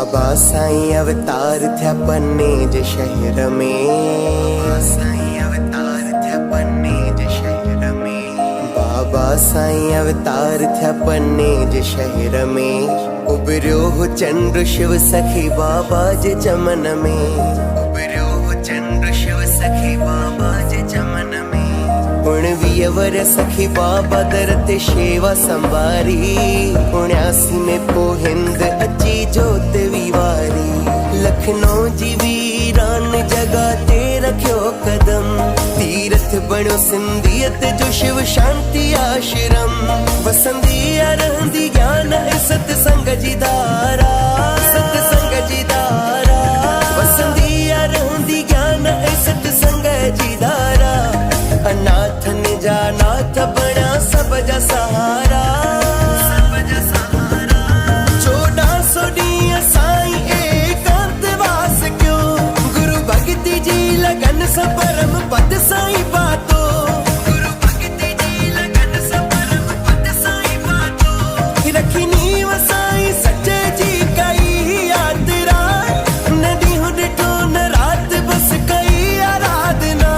बाबा साईं अवतार थिया पन्नेज शहर में, साईं अवतार थिया पन्नेज शहर में। बाबा साईं अवतार थिया पन्नेज शहर में। उभरियो हो चंद्र शिव सखी बाबा जे चमन में, उभरियो हो चंद्र शिव सखी बाबा जे चमन में। 19 वर सखी बाबा दर ते शेवा संवारी, 79 में पोहिंद अची जोत विवारी। लखनऊ जी वीरान जगह ते रखियो कदम, तीरथ बणियो सिंधियत जो शिव शांति आश्रम। वसंदी रहंदी ज्ञान सतसंग जी धारा, सतसंग जी धारा। वसंदी रहंदी ज्ञान सतसंग जी धारा। अनाथन जा नाथ बणा सब जा सहारा, सब जा सहारा। 1400 ॾींहं साईं एकांतवास क्यों, गुरु भक्ति जी लगन सा परम पद साईं पातो, गुरु भक्ति जी लगन सा परम पद साईं पातो। रखी नीव साईं सच्चे जी कई यात्रा, न ॾींहुं ॾिठो न रात बस कई आराधना।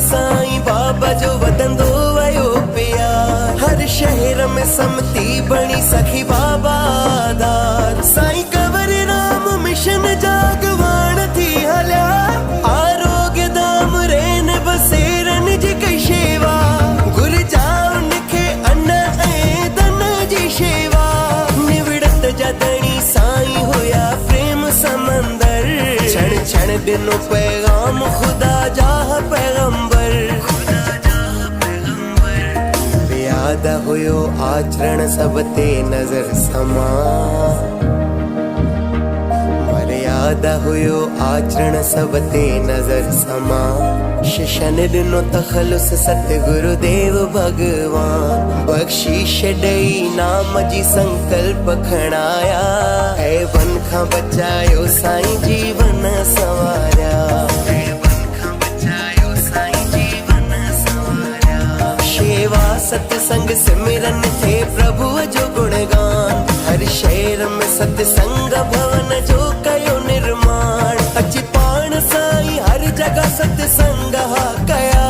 साईं बाबा जो वदंदो वयो प्यार, हर शहर में समती बणी सखी बाबा आधार। साईं कंवर राम मिशन जागवान थी हल्या, आरोग्य धाम रेन बसेरन जी कई शेवा। गुर जाओ निखे अन्न ऐं धन जी शेवा। निवड़त जदणी साईं होया प्रेम समंदर, क्षण क्षण दिनो पैगाम खुदा जा पैगंबर। यादा हुयो आचरण सब ते नजर समा, मर्यादा हुयो आचरण सब ते नजर समा। शिशन दिनो तखलुस सतगुरु देव भगवान, बख्शीश दई नाम जी संकल्प खणाया। है वन खां बचायो साईं जीवन संवारिया, सतसंग सिमरन थे प्रभु जो गुणगान। हर शहर में सतसंग भवन जो कयो निर्माण। अची पाण साईं हर जगह सतसंग हा कया,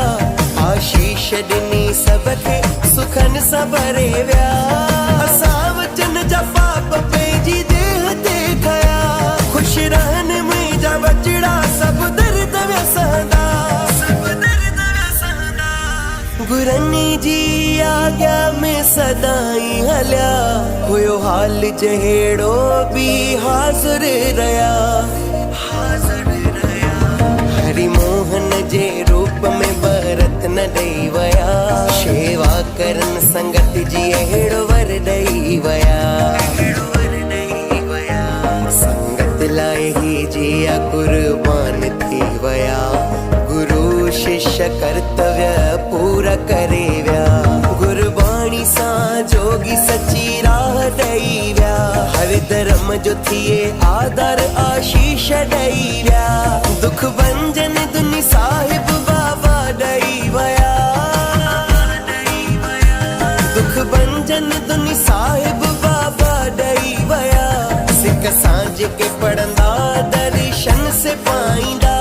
आशीष ॾिनी सबके सुखन सा भरे विया। असां वचन जा पाप पंहिंजी देह ते खया, खुश रहन मुंहिंजा बचड़ा सब दर्द विया सहंदा, सब दर्द विया सहंदा। गुरनी जी आज्ञा में सदाई हल्या, हुयो हाल जहेड़ो भी हाज़ुर रया, हाज़ुर रया। हरि मोहन जे रूप में भरत न ॾेई वया, शेवा करन संगत जी अहिड़ो वर ॾेई वया, अहिड़ो वर ॾेई वया। संगत लाइ ही जिया कुर्बान थी वया, गुरु शिष्य कर्तव्य पूरा करे विया। गुरबाणी सां जोगी सची राह ॾेई विया, हर धर्म जो थिए आदर आशीष ॾेई विया। दुख भंजन दुनी साहिब बाबा ॾेई वया, दुख भंजन दुनी साहिब बाबा ॾेई वया। सिक सांझ के पढ़ंदा दर्शन से पाईंदा,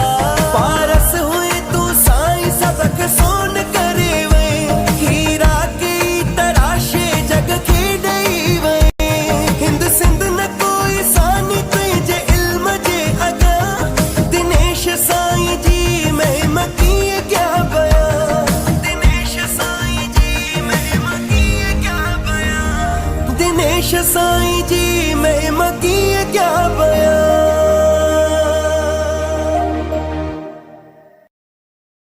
पारस हुए तू साईं सबक सोन करे वे। हीरा की तराशे जग खे ॾेई वे, हिंद सिंध न कोई सानी तुंहिंजे इल्म जे अॻियां। दिनेश साईं जी महिमा कीअं कयां बयां, दिनेश साईं जी महिमा कीअं कयां बयां, दिनेश साईं जी महिमा कीअं कयां बयां।